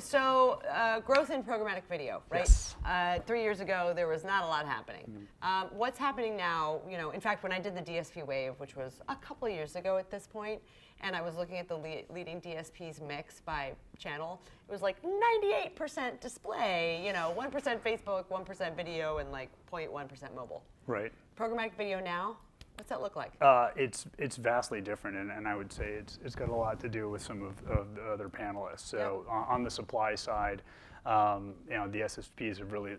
So growth in programmatic video, right? Yes. 3 years ago, there was not a lot happening. What's happening now? You know, in fact, when I did the DSP wave, which was a couple of years ago at this point, and I was looking at the leading DSP's mix by channel, it was like 98% display, you know, 1% Facebook, 1% video, and like 0.1% mobile. Right. Programmatic video now, what's that look like? It's vastly different, and I would say it's got a lot to do with some of the other panelists. So on the supply side, you know, the SSPs have really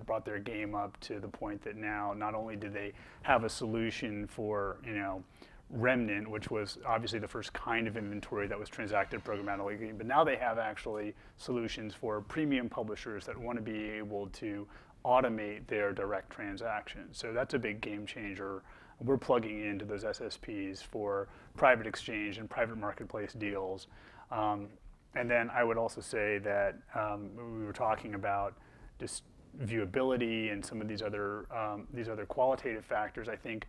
brought their game up to the point that now not only do they have a solution for, you know, remnant, which was obviously the first kind of inventory that was transacted programmatically, but now they have actually solutions for premium publishers that want to be able to automate their direct transactions. So that's a big game changer. We're plugging into those SSPs for private exchange and private marketplace deals. And then I would also say that we were talking about just viewability and some of these other qualitative factors. I think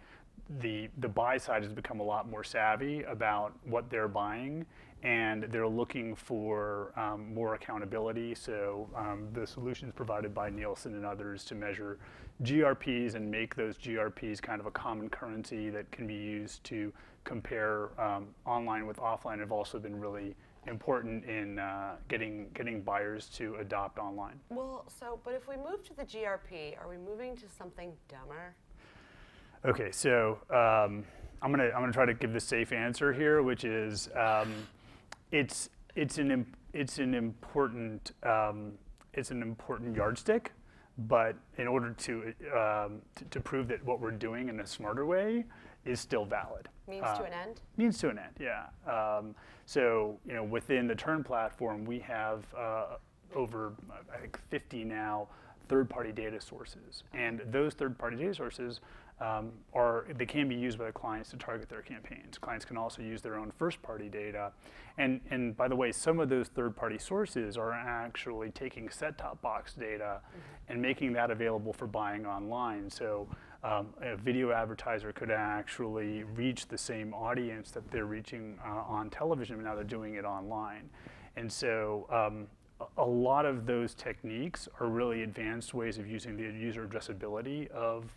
the buy side has become a lot more savvy about what they're buying, and they're looking for more accountability. So the solutions provided by Nielsen and others to measure GRPs and make those GRPs kind of a common currency that can be used to compare online with offline have also been really important in getting buyers to adopt online. Well, but if we move to the GRP, are we moving to something dumber? Okay, so I'm gonna try to give the safe answer here, which is it's an important yardstick, but in order to prove that what we're doing in a smarter way is still valid. Means to an end? Means to an end, yeah. So you know, within the Turn platform, we have over I think 50 now third-party data sources, and those third-party data sources they can be used by the clients to target their campaigns. Clients can also use their own first-party data, and by the way, some of those third-party sources are actually taking set-top box data and making that available for buying online. So a video advertiser could actually reach the same audience that they're reaching on television, but now they're doing it online, and so. A lot of those techniques are really advanced ways of using the user addressability of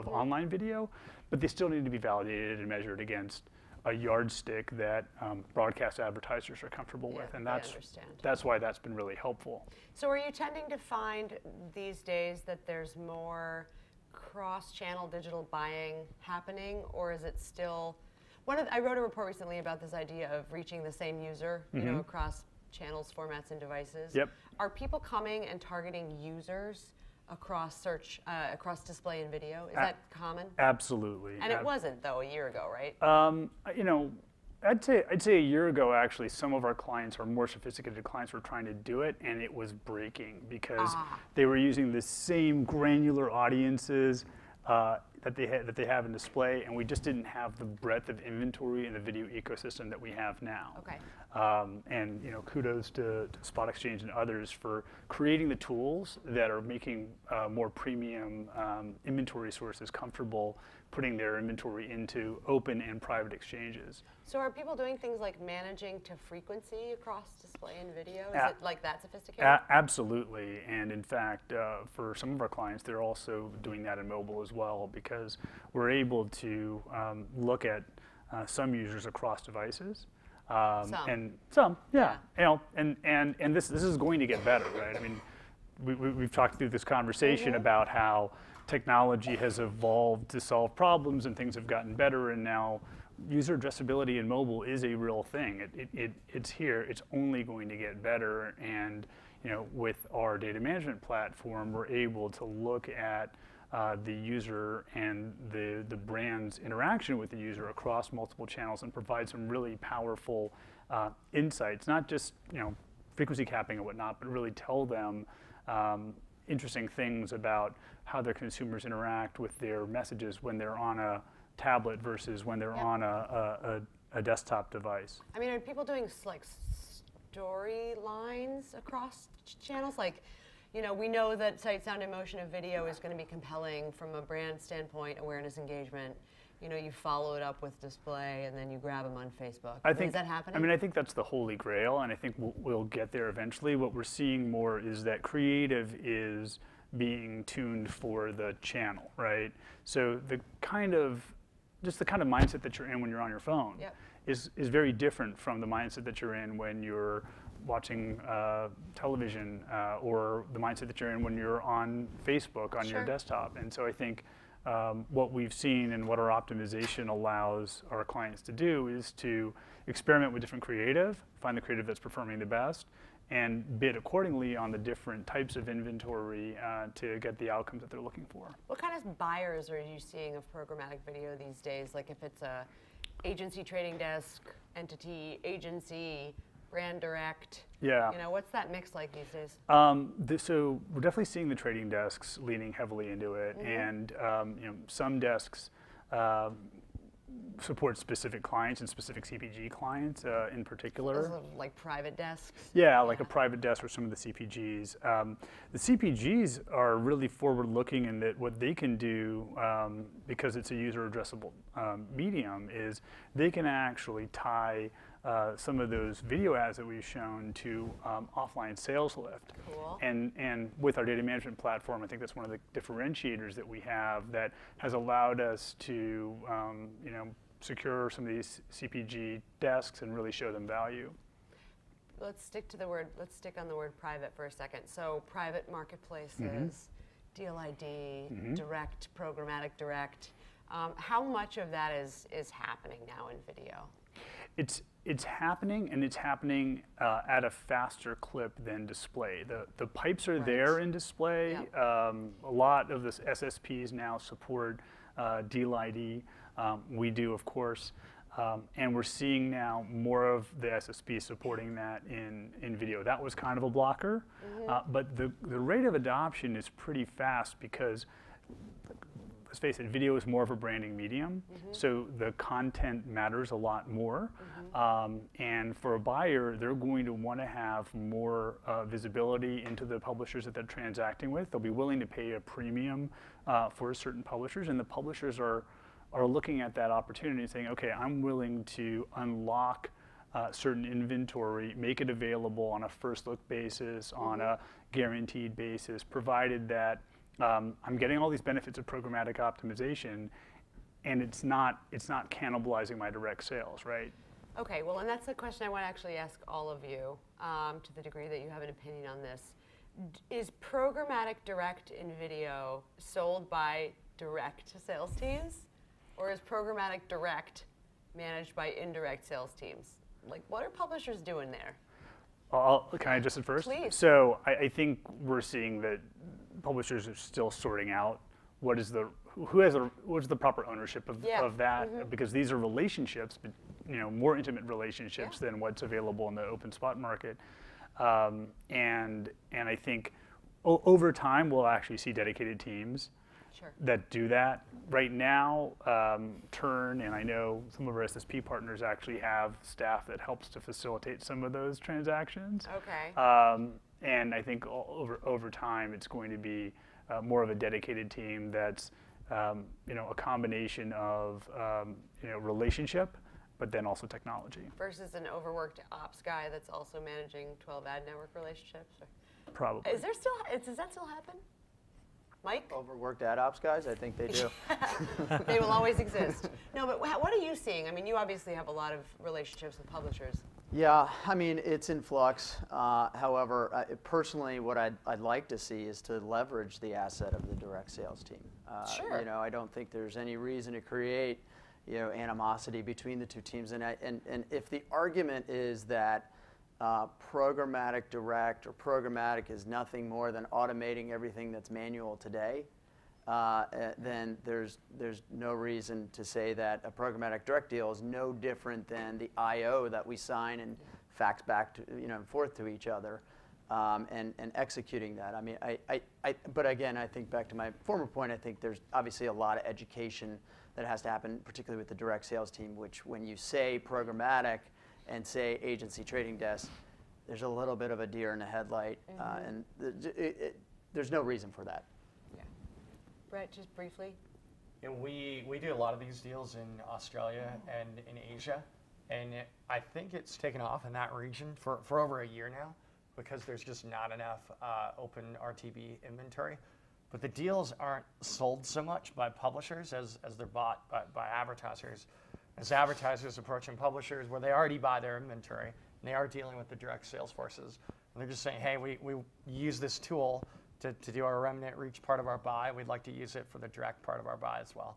online video, but they still need to be validated and measured against a yardstick that broadcast advertisers are comfortable with, and that's why that's been really helpful. So are you tending to find these days that there's more cross-channel digital buying happening, or is it still, I wrote a report recently about this idea of reaching the same user, you know, across channels, formats, and devices. Yep. Are people coming and targeting users across search, across display and video? Is that common? Absolutely. And it wasn't, though, a year ago, right? You know, I'd say a year ago, actually, some of our clients, our more sophisticated clients, were trying to do it, and it was breaking because they were using the same granular audiences that they have in display, and we just didn't have the breadth of inventory in the video ecosystem that we have now. Okay. And you know, kudos to Spot Exchange and others for creating the tools that are making more premium inventory sources comfortable putting their inventory into open and private exchanges. So are people doing things like managing to frequency across display and video? Is it like that sophisticated? Absolutely, and in fact, for some of our clients, they're also doing that in mobile as well, because we're able to look at some users across devices. And some, yeah. You know, and this is going to get better, right? I mean, we've talked through this conversation about how technology has evolved to solve problems and things have gotten better, and now user addressability in mobile is a real thing. It's here. It's only going to get better, and you know, with our data management platform, we're able to look at the user and the brand's interaction with the user across multiple channels and provide some really powerful insights, not just, you know, frequency capping and whatnot, but really tell them interesting things about how their consumers interact with their messages when they're on a tablet versus when they're on a desktop device. I mean, are people doing like storylines across channels? Like, you know, we know that sight, sound, and motion of video is going to be compelling from a brand standpoint, awareness, engagement. you follow it up with display and then you grab them on Facebook. Is that happening? I mean, I think that's the holy grail, and I think we'll get there eventually. What we're seeing more is that creative is being tuned for the channel, right? So the kind of mindset that you're in when you're on your phone is very different from the mindset that you're in when you're watching television or the mindset that you're in when you're on Facebook on your desktop. And so I think what we've seen and what our optimization allows our clients to do is to experiment with different creative, find the creative that's performing the best, and bid accordingly on the different types of inventory to get the outcomes that they're looking for. What kind of buyers are you seeing of programmatic video these days? Like if it's a agency trading desk, entity, agency, brand direct. Yeah. What's that mix like these days? So we're definitely seeing the trading desks leaning heavily into it, and some desks support specific clients and specific CPG clients in particular. Those are like private desks? Yeah, like a private desk or some of the CPGs. The CPGs are really forward-looking in that what they can do, because it's a user-addressable medium, is they can actually tie some of those video ads that we've shown to offline sales lift. Cool. And with our data management platform, I think that's one of the differentiators that we have that has allowed us to secure some of these CPG desks and really show them value. Let's stick on the word private for a second. So private marketplaces, deal ID, direct, programmatic direct. How much of that is happening now in video? It's happening, and it's happening at a faster clip than display. The pipes are there in display. A lot of the SSPs now support deal ID. We do, of course, and we're seeing now more of the SSP supporting that in video. That was kind of a blocker, but the rate of adoption is pretty fast because, let's face it, video is more of a branding medium, so the content matters a lot more. And for a buyer, they're going to want to have more visibility into the publishers that they're transacting with. They'll be willing to pay a premium for certain publishers, and the publishers are looking at that opportunity and saying, okay, I'm willing to unlock certain inventory, make it available on a first look basis, on a guaranteed basis, provided that I'm getting all these benefits of programmatic optimization, and it's not cannibalizing my direct sales, right? Okay, well, and that's the question I want to actually ask all of you, to the degree that you have an opinion on this. Is programmatic direct in video sold by direct sales teams, or is programmatic direct managed by indirect sales teams? Like, what are publishers doing there? Can I address it first? Please. So I think we're seeing that publishers are still sorting out what's the proper ownership of that, because these are relationships, but more intimate relationships than what's available in the open spot market. And I think over time we'll actually see dedicated teams that do that. Right now, Turn, and I know some of our SSP partners actually have staff that helps to facilitate some of those transactions. Okay. And I think over time it's going to be more of a dedicated team that's a combination of relationship, but then also technology. Versus an overworked ops guy that's also managing 12 ad network relationships? Probably. Does that still happen? Mike? Overworked ad ops guys? I think they do. They will always exist. No, but what are you seeing? I mean, you obviously have a lot of relationships with publishers. Yeah, I mean, it's in flux. However, personally, what I'd like to see is to leverage the asset of the direct sales team. Sure. I don't think there's any reason to create, animosity between the two teams. And if the argument is that programmatic direct or programmatic is nothing more than automating everything that's manual today, then there's no reason to say that a programmatic direct deal is no different than the IO that we sign and fax back to and forth to each other, and executing that. I mean, but again, I think back to my former point. I think there's obviously a lot of education that has to happen, particularly with the direct sales team. Which, when you say programmatic and say agency trading desk, there's a little bit of a deer in the headlight, and there's no reason for that. Yeah. Brett, just briefly. We do a lot of these deals in Australia and in Asia, and I think it's taken off in that region for over a year now because there's just not enough open RTB inventory. But the deals aren't sold so much by publishers as they're bought by advertisers. As advertisers approaching publishers where they already buy their inventory, and they are dealing with the direct sales forces, and they're just saying, hey, we use this tool to do our remnant reach part of our buy. We'd like to use it for the direct part of our buy as well.